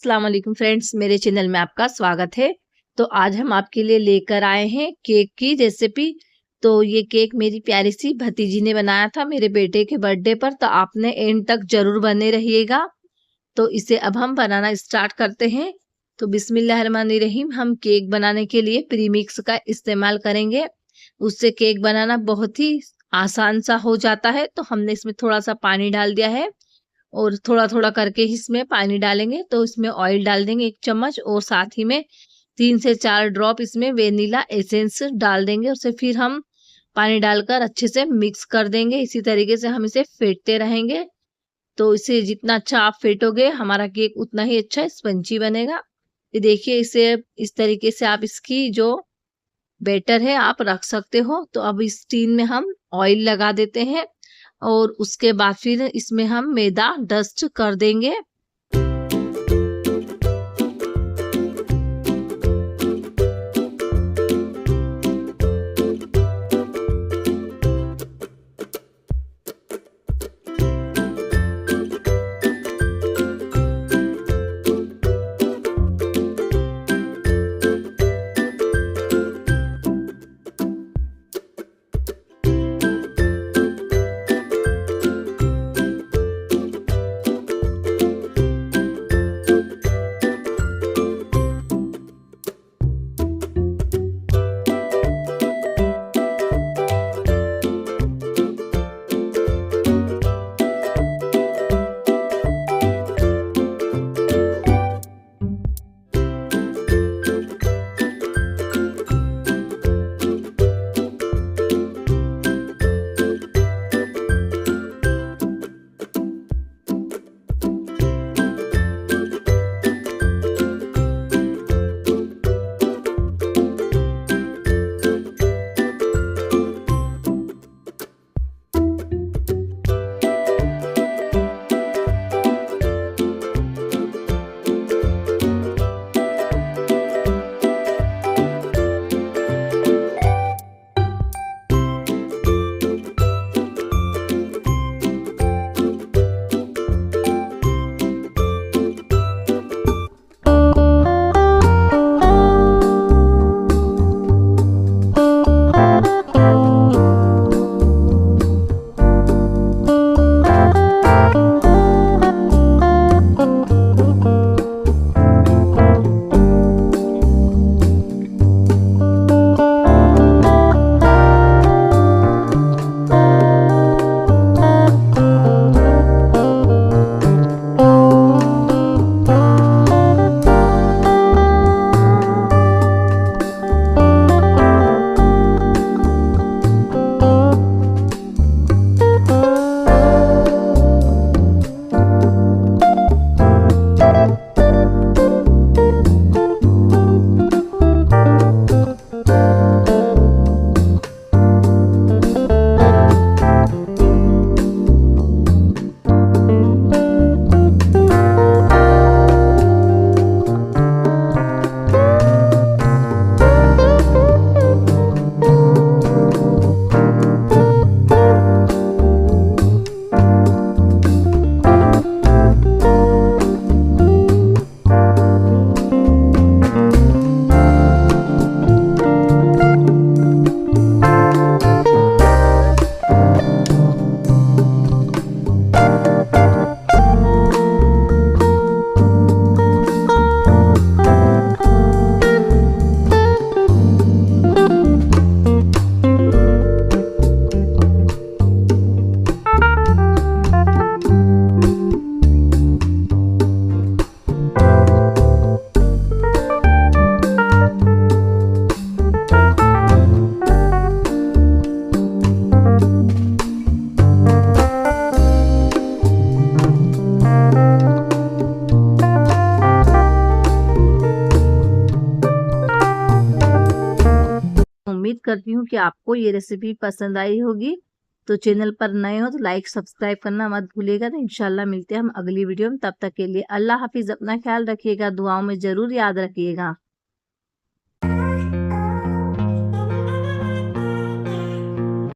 अस्सलाम वालेकुम फ्रेंड्स, मेरे चैनल में आपका स्वागत है। तो आज हम आपके लिए लेकर आए हैं केक की रेसिपी। तो ये केक मेरी प्यारी सी भतीजी ने बनाया था मेरे बेटे के बर्थडे पर, तो आपने एंड तक जरूर बने रहिएगा। तो इसे अब हम बनाना स्टार्ट करते हैं। तो बिस्मिल्लाहिर्रहमानिर्रहीम। हम केक बनाने के लिए प्रीमिक्स का इस्तेमाल करेंगे। उससे केक बनाना बहुत ही आसान सा हो जाता है। तो हमने इसमें थोड़ा सा पानी डाल दिया है और थोड़ा-थोड़ा करके इसमें पानी डालेंगे। तो इसमें ऑयल डाल देंगे 1 चम्मच और साथ ही में 3 से 4 ड्रॉप इसमें वेनिला एसेंस डाल देंगे। उसे फिर हम पानी डालकर अच्छे से मिक्स कर देंगे। इसी तरीके से हम इसे फेंटते रहेंगे। तो इसे जितना अच्छा आप फेंटोगे हमारा केक उतना ही अच्छा स्पंजी बनेगा। ये देखिए, इसे इस तरीके से आप इसकी जो बैटर है आप रख सकते हो। तो अब इस टीन में हम ऑयल लगा देते हैं और उसके बाद फिर इसमें हम मैदा डस्ट कर देंगे। उम्मीद करती हूँ कि आपको ये रेसिपी पसंद आई होगी। तो चैनल पर नए हो तो लाइक सब्सक्राइब करना मत भूलिएगा। तो इंशाल्लाह मिलते हैं हम अगली वीडियो में। तब तक के लिए अल्लाह हाफिज। अपना ख्याल रखिएगा, दुआओं में जरूर याद रखिएगा।